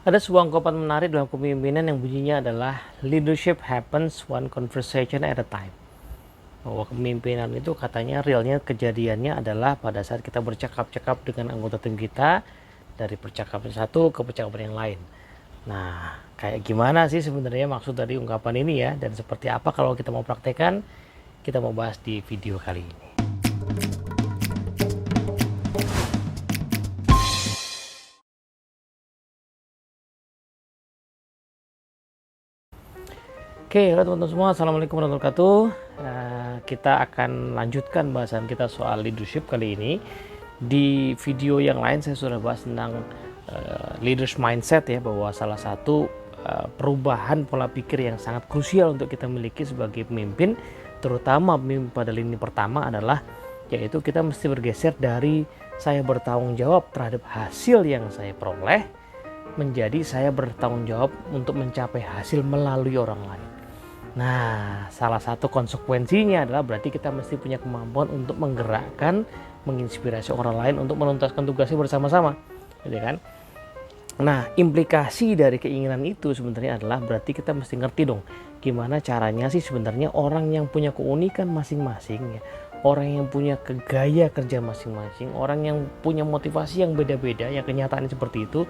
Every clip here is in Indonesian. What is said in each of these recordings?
Ada sebuah ungkapan menarik dalam kepemimpinan yang bunyinya adalah leadership happens one conversation at a time. Bahwa kepemimpinan itu katanya realnya kejadiannya adalah pada saat kita bercakap-cakap dengan anggota tim kita dari percakapan satu ke percakapan yang lain. Nah, kayak gimana sih sebenarnya maksud dari ungkapan ini ya, dan seperti apa kalau kita mau praktekkan, kita mau bahas di video kali ini. Oke, halo teman-teman semua, assalamualaikum warahmatullahi wabarakatuh. Kita akan lanjutkan bahasan kita soal leadership kali ini. Di video yang lain saya sudah bahas tentang leaders mindset ya, bahwa salah satu perubahan pola pikir yang sangat krusial untuk kita miliki sebagai pemimpin, terutama pemimpin pada lini pertama adalah yaitu kita mesti bergeser dari saya bertanggung jawab terhadap hasil yang saya peroleh menjadi saya bertanggung jawab untuk mencapai hasil melalui orang lain. Nah, salah satu konsekuensinya adalah berarti kita mesti punya kemampuan untuk menggerakkan, menginspirasi orang lain untuk menuntaskan tugasnya bersama-sama, gitu kan? Nah, implikasi dari keinginan itu sebenarnya adalah berarti kita mesti ngerti dong, gimana caranya sih sebenarnya orang yang punya keunikan masing-masing ya, orang yang punya gaya kerja masing-masing, orang yang punya motivasi yang beda-beda, yang kenyataannya seperti itu,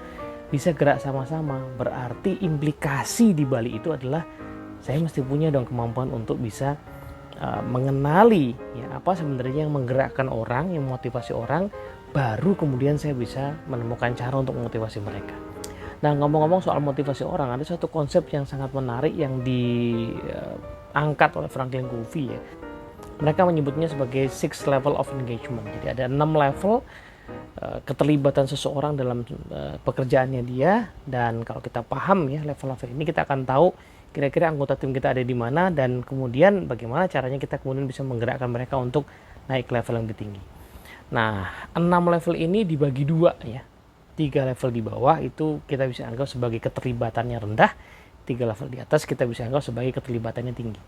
bisa gerak sama-sama. Berarti implikasi di balik itu adalah saya mesti punya dong kemampuan untuk bisa mengenali ya apa sebenarnya yang menggerakkan orang, yang memotivasi orang, baru kemudian saya bisa menemukan cara untuk memotivasi mereka. Nah, ngomong-ngomong soal motivasi orang, ada satu konsep yang sangat menarik yang diangkat oleh Franklin Covey ya. Mereka menyebutnya sebagai 6 level of engagement. Jadi ada 6 level keterlibatan seseorang dalam pekerjaannya dia, dan kalau kita paham ya level-level ini, kita akan tahu kira-kira anggota tim kita ada di mana, dan kemudian bagaimana caranya kita kemudian bisa menggerakkan mereka untuk naik level yang lebih tinggi. Nah, 6 level ini dibagi dua ya. 3 level di bawah itu kita bisa anggap sebagai keterlibatannya rendah, 3 level di atas kita bisa anggap sebagai keterlibatannya tinggi.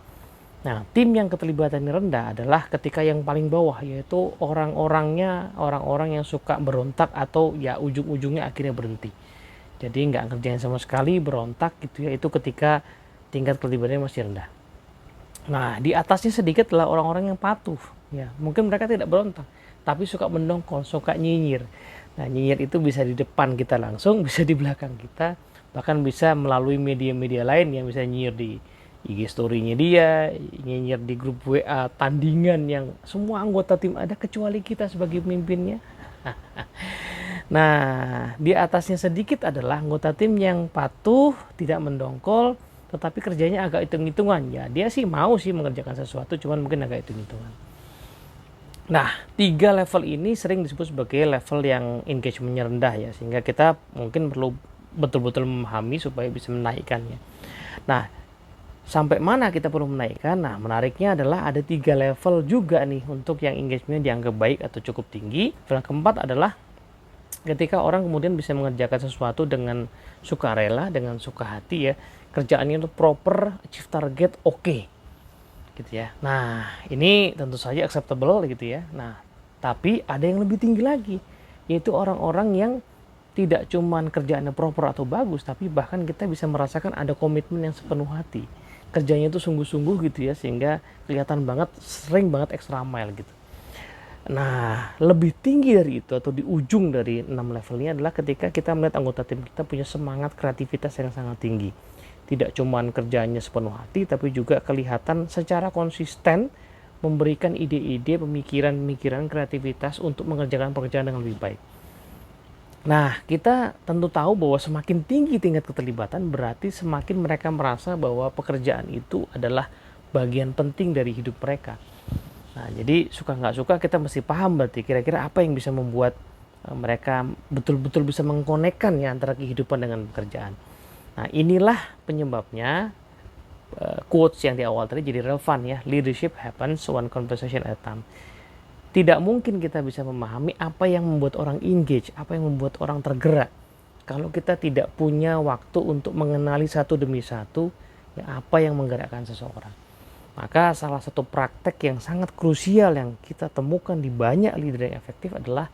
Nah, tim yang keterlibatannya rendah adalah ketika yang paling bawah, yaitu orang-orang yang suka berontak atau ya ujung-ujungnya akhirnya berhenti. Jadi nggak ngerjain sama sekali, berontak gitu ya, itu ketika tingkat keterlibatannya masih rendah. Nah, di atasnya sedikit adalah orang-orang yang patuh. Ya, mungkin mereka tidak berontak, tapi suka mendongkol, suka nyinyir. Nah, nyinyir itu bisa di depan kita langsung, bisa di belakang kita, bahkan bisa melalui media-media lain yang bisa nyinyir di IG story-nya dia, nyinyir di grup WA tandingan yang semua anggota tim ada kecuali kita sebagai pemimpinnya. Nah, di atasnya sedikit adalah anggota tim yang patuh, tidak mendongkol, tetapi kerjanya agak hitung-hitungan. Ya, dia sih mau sih mengerjakan sesuatu, cuman mungkin agak hitung-hitungan. Nah, 3 level ini sering disebut sebagai level yang engagement-nya rendah ya, sehingga kita mungkin perlu betul-betul memahami supaya bisa menaikkannya. Nah, sampai mana kita perlu menaikkan? Nah, menariknya adalah ada 3 level juga nih untuk yang engagement dianggap baik atau cukup tinggi. Yang keempat adalah ketika orang kemudian bisa mengerjakan sesuatu dengan sukarela, dengan suka hati ya, kerjaannya itu proper, achieve target, oke. Gitu ya. Nah, ini tentu saja acceptable gitu ya. Nah, tapi ada yang lebih tinggi lagi, yaitu orang-orang yang tidak cuman kerjaannya proper atau bagus, tapi bahkan kita bisa merasakan ada komitmen yang sepenuh hati. Kerjanya itu sungguh-sungguh gitu ya, sehingga kelihatan banget, sering banget extra mile gitu. Nah, lebih tinggi dari itu atau di ujung dari 6 level ini adalah ketika kita melihat anggota tim kita punya semangat kreativitas yang sangat tinggi. Tidak cuman kerjanya sepenuh hati, tapi juga kelihatan secara konsisten memberikan ide-ide, pemikiran-pemikiran, kreativitas untuk mengerjakan pekerjaan dengan lebih baik. Nah, kita tentu tahu bahwa semakin tinggi tingkat keterlibatan berarti semakin mereka merasa bahwa pekerjaan itu adalah bagian penting dari hidup mereka. Nah, jadi suka nggak suka kita mesti paham berarti kira-kira apa yang bisa membuat mereka betul-betul bisa mengkonekkan ya antara kehidupan dengan pekerjaan. Nah, inilah penyebabnya quotes yang di awal tadi jadi relevan ya. Leadership happens one conversation at a time. Tidak mungkin kita bisa memahami apa yang membuat orang engage, apa yang membuat orang tergerak, kalau kita tidak punya waktu untuk mengenali satu demi satu ya, apa yang menggerakkan seseorang. Maka salah satu praktek yang sangat krusial yang kita temukan di banyak leader yang efektif adalah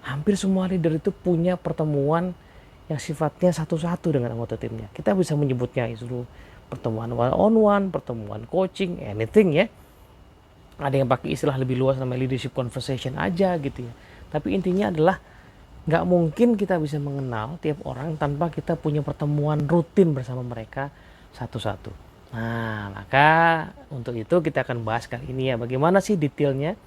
hampir semua leader itu punya pertemuan yang sifatnya satu-satu dengan anggota timnya. Kita bisa menyebutnya itu pertemuan one on one, pertemuan coaching, anything ya. Ada yang pakai istilah lebih luas namanya leadership conversation aja gitu ya. Tapi intinya adalah nggak mungkin kita bisa mengenal tiap orang tanpa kita punya pertemuan rutin bersama mereka satu-satu. Nah, maka untuk itu kita akan bahas kali ini ya, bagaimana sih detailnya,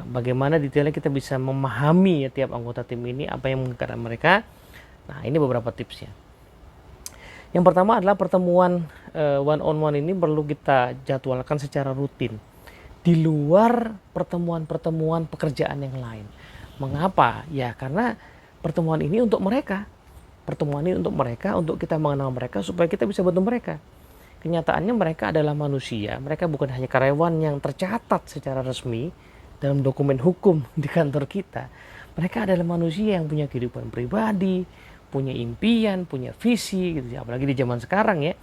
bagaimana detailnya kita bisa memahami ya tiap anggota tim ini, apa yang menggerakkan mereka. Nah, ini beberapa tipsnya. Yang pertama adalah pertemuan one on one ini perlu kita jadwalkan secara rutin di luar pertemuan-pertemuan pekerjaan yang lain. Mengapa? Ya karena pertemuan ini untuk mereka. Pertemuan ini untuk mereka, untuk kita mengenal mereka supaya kita bisa bantu mereka. Kenyataannya mereka adalah manusia, mereka bukan hanya karyawan yang tercatat secara resmi dalam dokumen hukum di kantor kita. Mereka adalah manusia yang punya kehidupan pribadi, punya impian, punya visi gitu ya. Apalagi di zaman sekarang ya,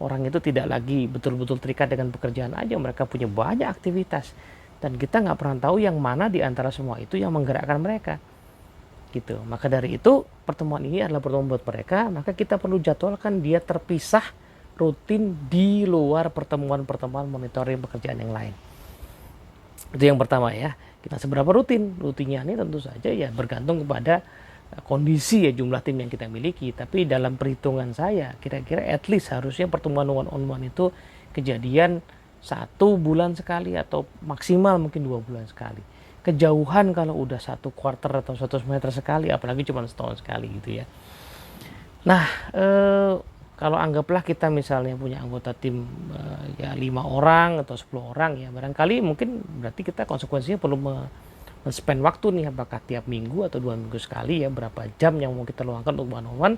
orang itu tidak lagi betul-betul terikat dengan pekerjaan aja, mereka punya banyak aktivitas. Dan kita nggak pernah tahu yang mana di antara semua itu yang menggerakkan mereka. Gitu. Maka dari itu, pertemuan ini adalah pertemuan buat mereka, maka kita perlu jadwalkan dia terpisah rutin di luar pertemuan-pertemuan monitoring pekerjaan yang lain. Itu yang pertama ya. Kita seberapa rutin? Rutinnya ini tentu saja ya bergantung kepada kondisi ya jumlah tim yang kita miliki. Tapi dalam perhitungan saya kira-kira at least harusnya pertemuan one on one itu kejadian 1 bulan sekali atau maksimal mungkin 2 bulan sekali. Kejauhan kalau udah 1 quarter atau 1 semester sekali, apalagi cuma setahun sekali gitu ya. Nah, kalau anggaplah kita misalnya punya anggota tim ya 5 orang atau 10 orang ya, barangkali mungkin berarti kita konsekuensinya perlu men-spend waktu nih, apakah tiap minggu atau 2 minggu sekali ya, berapa jam yang mau kita luangkan untuk one on one.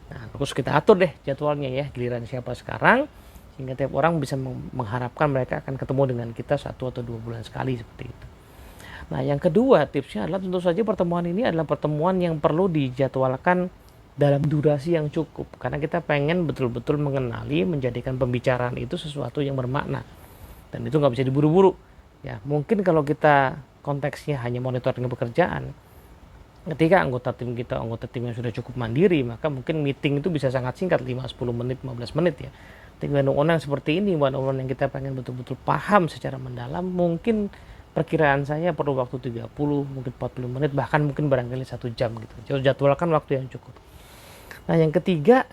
Nah, terus kita atur deh jadwalnya ya, giliran siapa sekarang, sehingga tiap orang bisa mengharapkan mereka akan ketemu dengan kita 1 atau 2 bulan sekali seperti itu. Nah, yang kedua tipsnya adalah tentu saja pertemuan ini adalah pertemuan yang perlu dijadwalkan dalam durasi yang cukup, karena kita pengen betul-betul mengenali, menjadikan pembicaraan itu sesuatu yang bermakna, dan itu nggak bisa diburu-buru ya. Mungkin kalau kita konteksnya hanya monitoring pekerjaan, ketika anggota tim yang sudah cukup mandiri, maka mungkin meeting itu bisa sangat singkat, 5-10 menit, 15 menit ya. Dengan one-on-one seperti ini, one-on-one yang kita pengen betul-betul paham secara mendalam, mungkin perkiraan saya perlu waktu 30, mungkin 40 menit, bahkan mungkin barangkali 1 jam gitu. Jadwalkan waktu yang cukup. Nah, yang ketiga,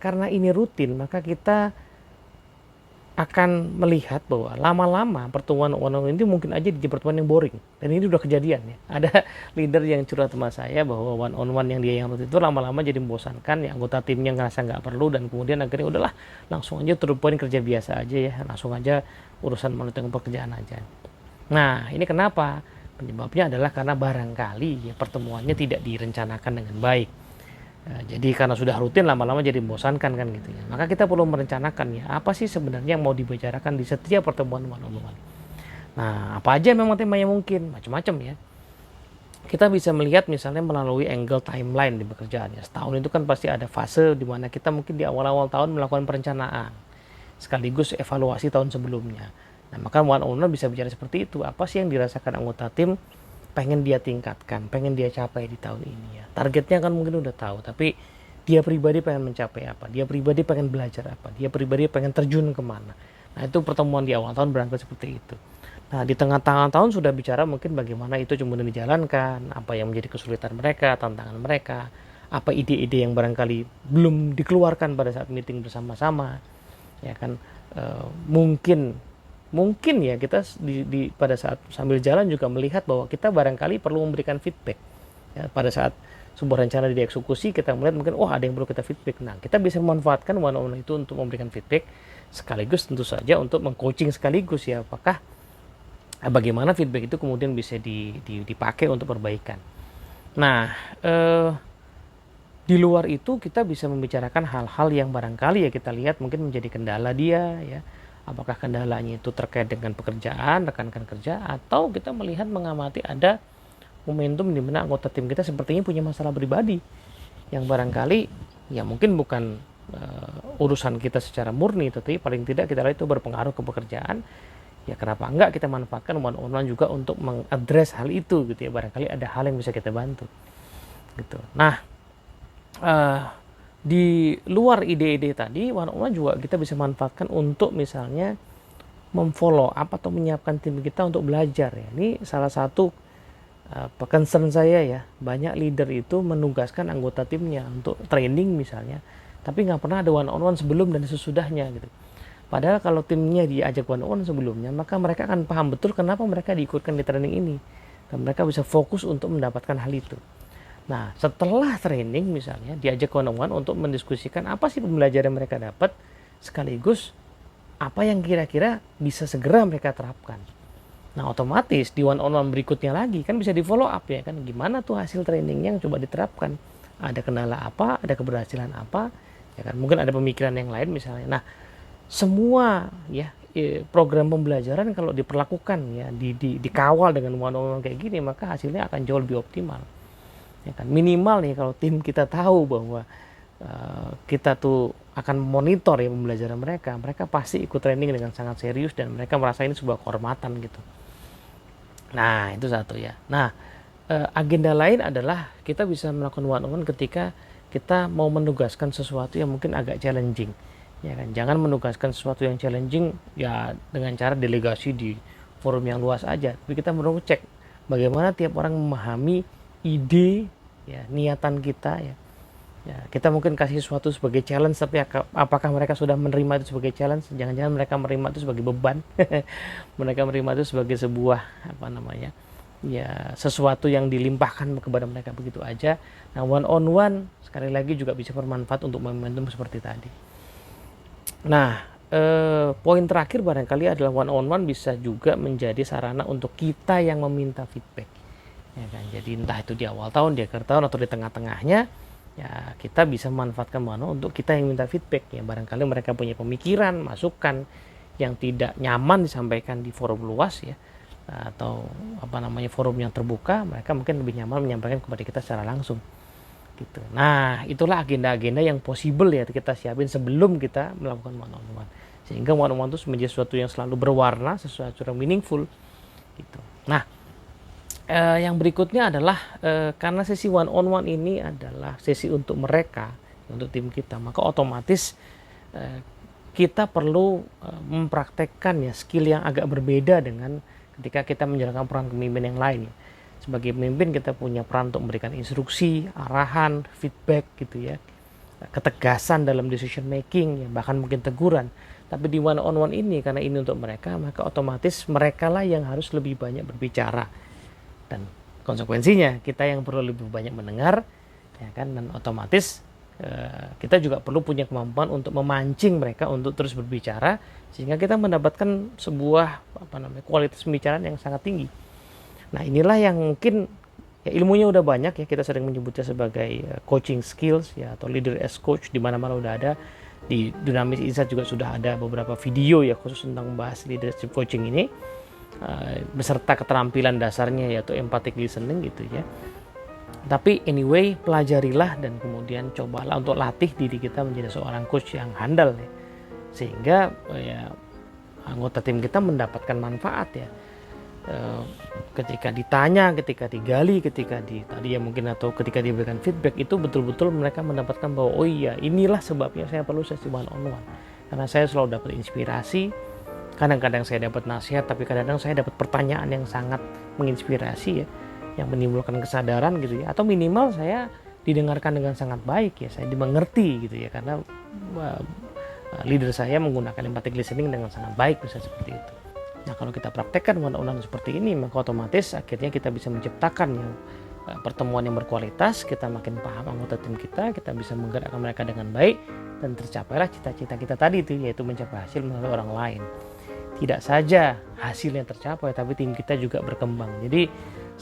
karena ini rutin, maka kita akan melihat bahwa lama-lama pertemuan one-on-one ini mungkin aja di pertemuan yang boring. Dan ini udah kejadian ya. Ada leader yang curhat sama saya bahwa one-on-one yang dia yang rutin itu lama-lama jadi membosankan, ya anggota timnya ngerasa nggak perlu, dan kemudian akhirnya udahlah langsung aja to the point, kerja biasa aja ya, langsung aja urusan monitoring pekerjaan aja. Nah, ini kenapa? Penyebabnya adalah karena barangkali ya pertemuannya tidak direncanakan dengan baik. Jadi karena sudah rutin, lama-lama jadi membosankan kan gitu ya. Maka kita perlu merencanakan ya, apa sih sebenarnya yang mau dibicarakan di setiap pertemuan one-on-one. Nah, apa aja memang temanya, mungkin macam-macam ya. Kita bisa melihat misalnya melalui angle timeline di pekerjaannya. Setahun itu kan pasti ada fase di mana kita mungkin di awal-awal tahun melakukan perencanaan, sekaligus evaluasi tahun sebelumnya. Nah, maka one-on-one bisa bicara seperti itu. Apa sih yang dirasakan anggota tim, pengen dia tingkatkan, pengen dia capai di tahun ini ya. Targetnya kan mungkin udah tahu, tapi dia pribadi pengen mencapai apa, dia pribadi pengen belajar apa, dia pribadi pengen terjun kemana. Nah, itu pertemuan di awal tahun berangkat seperti itu. Nah, di tengah-tengah tahun sudah bicara mungkin bagaimana itu kemudian dijalankan, apa yang menjadi kesulitan mereka, tantangan mereka, apa ide-ide yang barangkali belum dikeluarkan pada saat meeting bersama-sama ya kan. Mungkin ya kita pada saat sambil jalan juga melihat bahwa kita barangkali perlu memberikan feedback ya, pada saat sebuah rencana dieksekusi, kita melihat mungkin ada yang perlu kita feedback. Nah, kita bisa memanfaatkan one-on-one itu untuk memberikan feedback, sekaligus tentu saja untuk mengcoaching sekaligus ya, apakah bagaimana feedback itu kemudian bisa dipakai untuk perbaikan. Nah, di luar itu kita bisa membicarakan hal-hal yang barangkali ya kita lihat mungkin menjadi kendala dia ya. Apakah kendalanya itu terkait dengan pekerjaan, rekan-rekan kerja, atau kita melihat mengamati ada momentum di mana anggota tim kita sepertinya punya masalah pribadi yang barangkali ya mungkin bukan urusan kita secara murni, tetapi paling tidak kita lihat itu berpengaruh ke pekerjaan. Ya kenapa enggak kita manfaatkan one-on-one juga untuk mengadres hal itu gitu ya, barangkali ada hal yang bisa kita bantu gitu. Nah, eh, di luar ide-ide tadi, one on one juga kita bisa manfaatkan untuk misalnya memfollow up atau menyiapkan tim kita untuk belajar ya. Ini salah satu concern saya ya. Banyak leader itu menugaskan anggota timnya untuk training misalnya, tapi nggak pernah ada one on one sebelum dan sesudahnya gitu. Padahal kalau timnya diajak one on one sebelumnya, maka mereka akan paham betul kenapa mereka diikutkan di training ini, dan mereka bisa fokus untuk mendapatkan hal itu. Nah, setelah training misalnya diajak one on one untuk mendiskusikan apa sih pembelajaran yang mereka dapat, sekaligus apa yang kira-kira bisa segera mereka terapkan. Nah, otomatis di one on one berikutnya lagi kan bisa di follow up ya kan, gimana tuh hasil trainingnya yang coba diterapkan, ada kendala apa, ada keberhasilan apa ya kan, mungkin ada pemikiran yang lain misalnya. Nah, semua ya program pembelajaran kalau diperlakukan ya dikawal dengan one on one kayak gini, maka hasilnya akan jauh lebih optimal ya kan. Minimal nih kalau tim kita tahu bahwa kita tuh akan monitor ya pembelajaran mereka, mereka pasti ikut training dengan sangat serius dan mereka merasa ini sebuah kehormatan gitu. Nah, itu satu ya. Nah, agenda lain adalah kita bisa melakukan one on one ketika kita mau menugaskan sesuatu yang mungkin agak challenging ya kan. Jangan menugaskan sesuatu yang challenging ya dengan cara delegasi di forum yang luas aja, tapi kita perlu cek bagaimana tiap orang memahami ide ya, niatan kita ya. Ya, kita mungkin kasih sesuatu sebagai challenge, tapi apakah mereka sudah menerima itu sebagai challenge? Jangan-jangan mereka menerima itu sebagai beban. Mereka menerima itu sebagai sebuah apa namanya? Ya, sesuatu yang dilimpahkan kepada mereka begitu aja. Nah, one on one sekali lagi juga bisa bermanfaat untuk momentum seperti tadi. Nah, poin terakhir barangkali adalah one on one bisa juga menjadi sarana untuk kita yang meminta feedback. Ya kan? Jadi entah itu di awal tahun, di akhir tahun, atau di tengah-tengahnya, ya kita bisa memanfaatkan mana untuk kita yang minta feedback ya. Barangkali mereka punya pemikiran, masukan yang tidak nyaman disampaikan di forum luas ya, atau apa namanya forum yang terbuka, mereka mungkin lebih nyaman menyampaikan kepada kita secara langsung gitu. Nah, itulah agenda-agenda yang possible ya kita siapin sebelum kita melakukan one on one, sehingga one on one itu menjadi sesuatu yang selalu berwarna, sesuatu yang meaningful gitu. Nah, yang berikutnya adalah karena sesi one on one ini adalah sesi untuk mereka, untuk tim kita, maka otomatis kita perlu mempraktekkan ya skill yang agak berbeda dengan ketika kita menjalankan peran pemimpin yang lain. Sebagai pemimpin kita punya peran untuk memberikan instruksi, arahan, feedback gitu ya, ketegasan dalam decision making ya, bahkan mungkin teguran. Tapi di one on one ini, karena ini untuk mereka, maka otomatis mereka lah yang harus lebih banyak berbicara, dan konsekuensinya kita yang perlu lebih banyak mendengar ya kan, dan otomatis kita juga perlu punya kemampuan untuk memancing mereka untuk terus berbicara, sehingga kita mendapatkan sebuah apa namanya kualitas pembicaraan yang sangat tinggi. Nah, inilah yang mungkin ya, ilmunya udah banyak ya, kita sering menyebutnya sebagai coaching skills ya, atau leader as coach, di mana-mana udah ada. Di Dinamis Insight juga sudah ada beberapa video ya khusus tentang membahas leadership coaching ini, beserta keterampilan dasarnya yaitu empathic listening gitu ya. Tapi anyway, pelajarilah dan kemudian cobalah untuk latih diri kita menjadi seorang coach yang handal ya, sehingga ya anggota tim kita mendapatkan manfaat ya. Ketika ditanya, ketika digali, tadi ya mungkin, atau ketika diberikan feedback, itu betul-betul mereka mendapatkan bahwa oh iya, inilah sebabnya saya perlu sesi one on one, karena saya selalu dapat inspirasi. Kadang-kadang saya dapat nasihat, tapi kadang-kadang saya dapat pertanyaan yang sangat menginspirasi ya, yang menimbulkan kesadaran gitu ya, atau minimal saya didengarkan dengan sangat baik ya, saya dimengerti gitu ya, karena leader saya menggunakan empathic listening dengan sangat baik, bisa seperti itu. Nah, kalau kita praktekkan one on one seperti ini, maka otomatis akhirnya kita bisa menciptakan yang pertemuan yang berkualitas, kita makin paham anggota tim kita bisa menggerakkan mereka dengan baik, dan tercapailah cita-cita kita tadi itu, yaitu mencapai hasil melalui orang lain. Tidak saja hasil yang tercapai, tapi tim kita juga berkembang. Jadi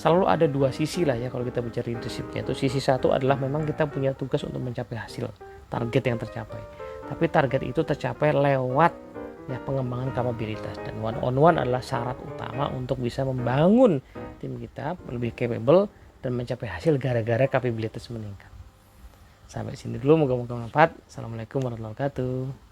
selalu ada dua sisi lah ya kalau kita bicara leadership, yaitu sisi satu adalah memang kita punya tugas untuk mencapai hasil, target yang tercapai. Tapi target itu tercapai lewat ya pengembangan kapabilitas, dan one on one adalah syarat utama untuk bisa membangun tim kita lebih capable dan mencapai hasil gara-gara kapabilitas meningkat. Sampai sini dulu, moga-moga bermanfaat. Assalamualaikum warahmatullahi wabarakatuh.